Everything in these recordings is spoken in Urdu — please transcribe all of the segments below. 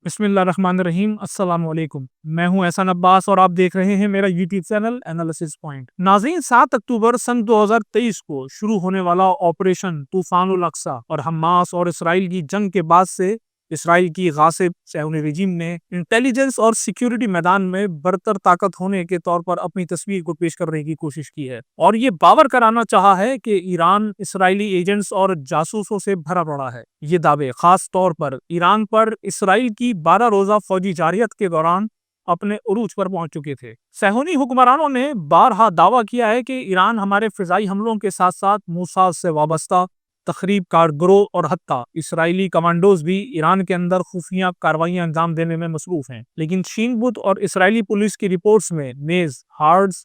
بسم اللہ الرحمن الرحیم، السلام علیکم۔ میں ہوں احسان عباس اور آپ دیکھ رہے ہیں میرا یوٹیوب چینل اینالیسس پوائنٹ۔ ناظرین، 7 اکتوبر سن 2023 کو شروع ہونے والا آپریشن طوفان الاقصی اور حماس اور اسرائیل کی جنگ کے بعد سے اسرائیل کی غاصب صہیونی رجیم نے انٹیلیجنس اور سیکیورٹی میدان میں برتر طاقت ہونے کے طور پر اپنی تصویر کو پیش کرنے کی کوشش کی ہے، اور یہ باور کرانا چاہا ہے کہ ایران اسرائیلی ایجنٹس اور جاسوسوں سے بھرا پڑا ہے۔ یہ دعوے خاص طور پر ایران پر اسرائیل کی 12 روزہ فوجی جارحیت کے دوران اپنے عروج پر پہنچ چکے تھے۔ صہیونی حکمرانوں نے بارہا دعویٰ کیا ہے کہ ایران ہمارے فضائی حملوں کے ساتھ ساتھ موساد سے وابستہ تخریب کار گروہ اور حتیٰ اسرائیلی کمانڈوز بھی ایران کے اندر خفیہ کارروائیاں انجام دینے میں مصروف ہیں۔ لیکن شین بت اور اسرائیلی پولیس کی رپورٹس میں نیز ہارٹز،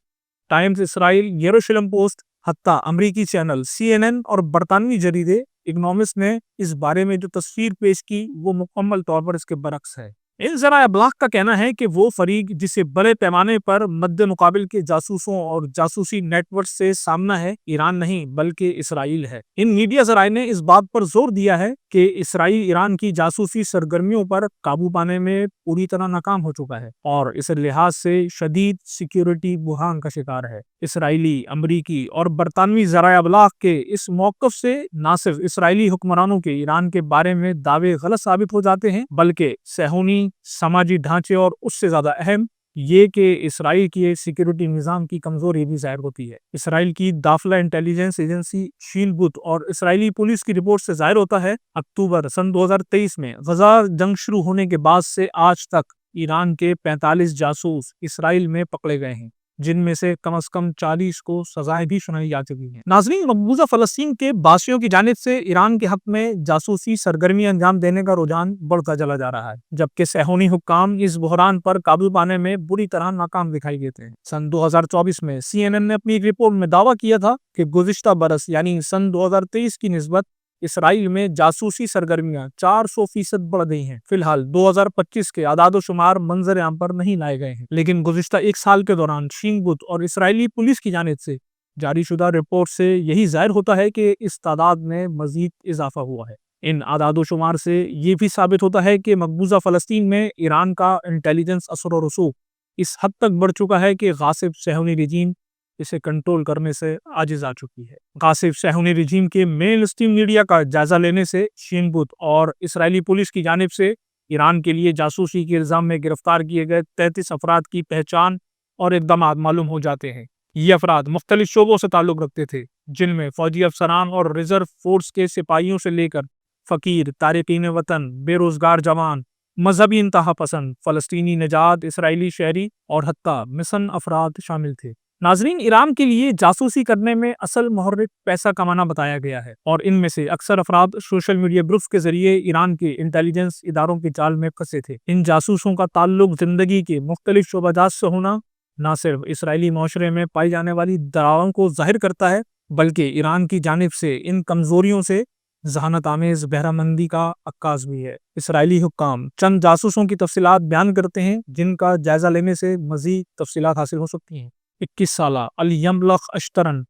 ٹائمز اسرائیل، یروشلم پوسٹ، حتیٰ امریکی چینل CNN اور برطانوی جریدے اکنامسٹ نے اس بارے میں جو تصویر پیش کی وہ مکمل طور پر اس کے برعکس ہے۔ ان ذرائع ابلاغ کا کہنا ہے کہ وہ فریق جسے بڑے پیمانے پر مد مقابل کے جاسوسوں اور جاسوسی نیٹ ورک سے سامنا ہے، ایران نہیں بلکہ اسرائیل ہے۔ ان میڈیا ذرائع نے اس بات پر زور دیا ہے کہ اسرائیل ایران کی جاسوسی سرگرمیوں پر قابو پانے میں پوری طرح ناکام ہو چکا ہے اور اس لحاظ سے شدید سیکیورٹی بحران کا شکار ہے۔ اسرائیلی، امریکی اور برطانوی ذرائع ابلاغ کے اس موقف سے نہ صرف اسرائیلی حکمرانوں کے ایران کے بارے میں دعوے غلط ثابت ہو جاتے ہیں، بلکہ صہیونی سماجی ڈھانچے اور اس سے زیادہ اہم یہ کہ اسرائیل کی سیکیورٹی نظام کی کمزوری بھی ظاہر ہوتی ہے۔ اسرائیل کی داخلہ انٹیلیجنس ایجنسی شین بت اور اسرائیلی پولیس کی رپورٹ سے ظاہر ہوتا ہے اکتوبر سن 2023 میں غزہ جنگ شروع ہونے کے بعد سے آج تک ایران کے 45 جاسوس اسرائیل میں پکڑے گئے ہیں، جن میں سے کم از کم 40 کو سزائیں بھی سنائی جا چکی ہیں۔ ناظرین، مقبوضہ فلسطین کے باشندوں کی جانب سے ایران کے حق میں جاسوسی سرگرمی انجام دینے کا رجحان بڑھتا چلا جا رہا ہے، جبکہ صہیونی حکام اس بحران پر قابو پانے میں بری طرح ناکام دکھائی دیتے ہیں۔ سن 2024 میں CNN نے اپنی ایک رپورٹ میں دعویٰ کیا تھا کہ گزشتہ برس یعنی سن 2023 کی نسبت اسرائیل میں جاسوسی سرگرمیاں 400% بڑھ گئی ہیں۔ فی الحال 2025 کے اعداد و شمار منظر عام پر نہیں لائے گئے ہیں، لیکن گزشتہ ایک سال کے دوران شین بت اور اسرائیلی پولیس کی جانب سے جاری شدہ رپورٹ سے یہی ظاہر ہوتا ہے کہ اس تعداد میں مزید اضافہ ہوا ہے۔ ان اعداد و شمار سے یہ بھی ثابت ہوتا ہے کہ مقبوضہ فلسطین میں ایران کا انٹیلیجنس اثر و رسوخ اس حد تک بڑھ چکا ہے کہ غاصب صہیونی رجیم اسے کنٹرول کرنے سے عاجز آ چکی ہے۔ غاصب صہیونی رجیم کے مین اسٹریم میڈیا کا جائزہ لینے سے شین بت اور اسرائیلی پولیس کی جانب سے ایران کے لیے جاسوسی کے الزام میں گرفتار کیے گئے 33 افراد کی پہچان اور اقدامات معلوم ہو جاتے ہیں۔ یہ افراد مختلف شعبوں سے تعلق رکھتے تھے، جن میں فوجی افسران اور ریزرو فورس کے سپاہیوں سے لے کر فقیر، تارکین وطن، بے روزگار جوان، مذہبی انتہا پسند، فلسطینی نژاد اسرائیلی شہری اور حتیٰ مسن افراد شامل تھے۔ ناظرین، ایران کے لیے جاسوسی کرنے میں اصل محرک پیسہ کمانا بتایا گیا ہے، اور ان میں سے اکثر افراد سوشل میڈیا گروپس کے ذریعے ایران کے انٹیلیجنس اداروں کے جال میں پھنسے تھے۔ ان جاسوسوں کا تعلق زندگی کے مختلف شعبہ جات سے ہونا نہ صرف اسرائیلی معاشرے میں پائی جانے والی دراؤں کو ظاہر کرتا ہے، بلکہ ایران کی جانب سے ان کمزوریوں سے ذہانت آمیز بہرہ مندی کا عکاس بھی ہے۔ اسرائیلی حکام چند جاسوسوں کی تفصیلات بیان کرتے ہیں جن کا جائزہ لینے سے مزید تفصیلات حاصل ہو سکتی ہیں۔ 21 سالہ الیملخ اشترن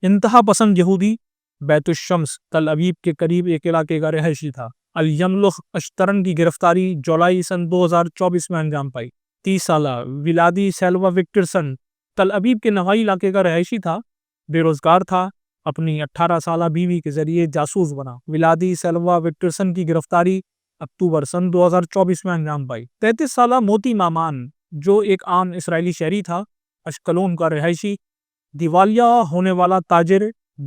انتہا پسند یہودی، بیت الشمس تل ابیب کے قریب ایک علاقے کا رہائشی تھا۔ الیملخ اشترن کی گرفتاری جولائی سن 2024 میں انجام پائی۔ 30 سالہ ولادی سیلوا وکٹرسن تل ابیب کے نواحی علاقے کا رہائشی تھا، بے روزگار تھا، اپنی 18 سالہ بیوی کے ذریعے جاسوس بنا۔ ولادی سیلوا وکٹرسن کی گرفتاری اکتوبر سن 2024 میں انجام پائی۔ 33 سالہ موتی مامان جو ایک عام اسرائیلی شہری تھا، اشکلون کا رہائشی، دیوالیہ ہونے والا تاجر،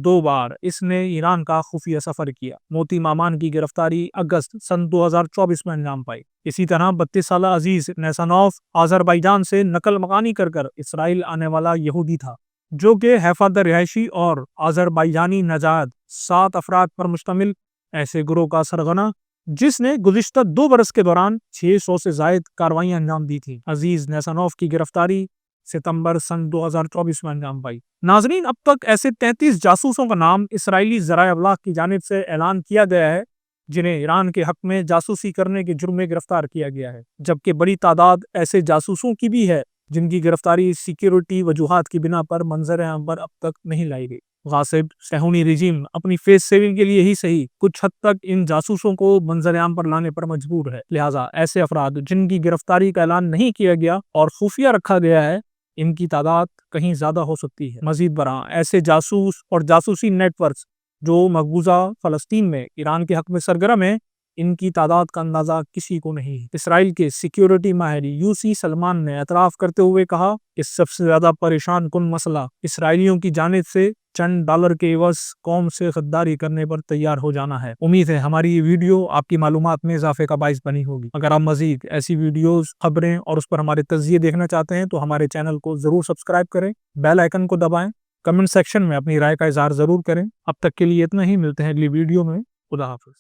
2 بار اس نے ایران کا خفیہ سفر کیا۔ موتی مامان کی گرفتاری اگست سن 2024 میں انجام پائی۔ اسی طرح 32 سالہ عزیز نیسانوف آذربائیجان سے نقل مکانی کر اسرائیل آنے والا یہودی تھا، جو کہ حیفا در رہائشی اور آذربائیجانی نژاد 7 افراد پر مشتمل ایسے گروہ کا سرغنہ جس نے گزشتہ 2 برس کے دوران 600 سے زائد کارروائیاں انجام دی تھیں۔ عزیز نیسانوف کی گرفتاری ستمبر سن 2024 میں انجام پائی۔ ناظرین، اب تک ایسے 33 جاسوسوں کا نام اسرائیلی ذرائع ابلاغ کی جانب سے اعلان کیا گیا ہے جنہیں ایران کے حق میں جاسوسی کرنے کے جرم میں گرفتار کیا گیا ہے، جبکہ بڑی تعداد ایسے جاسوسوں کی بھی ہے جن کی گرفتاری سیکیورٹی وجوہات کی بنا پر منظر عام پر اب تک نہیں لائی گئی۔ غاصب صہیونی رجیم اپنی فیس سیونگ کے لیے ہی صحیح کچھ حد تک ان جاسوسوں کو منظر عام پر لانے پر مجبور ہے، لہٰذا ایسے افراد جن کی گرفتاری کا اعلان نہیں کیا گیا اور خفیہ رکھا گیا ہے، ان کی تعداد کہیں زیادہ ہو سکتی ہے۔ مزید برآں ایسے جاسوس اور جاسوسی نیٹ ورکس جو مقبوضہ فلسطین میں ایران کے حق میں سرگرم ہیں، ان کی تعداد کا اندازہ کسی کو نہیں ہے۔ اسرائیل کے سیکیورٹی ماہر یوسی سلمان نے اعتراف کرتے ہوئے کہا کہ سب سے زیادہ پریشان کن مسئلہ اسرائیلیوں کی جانب سے چند ڈالر کے عوض قوم سے غداری کرنے پر تیار ہو جانا ہے۔ امید ہے ہماری یہ ویڈیو آپ کی معلومات میں اضافے کا باعث بنی ہوگی۔ اگر آپ مزید ایسی ویڈیوز، خبریں اور اس پر ہمارے تجزیے دیکھنا چاہتے ہیں تو ہمارے چینل کو ضرور سبسکرائب کریں، بیل آئیکن کو دبائیں، کمنٹ سیکشن میں اپنی رائے کا اظہار ضرور کریں۔ اب تک کے لیے اتنا ہی، ملتے ہیں اگلی ویڈیو میں۔ خدا حافظ۔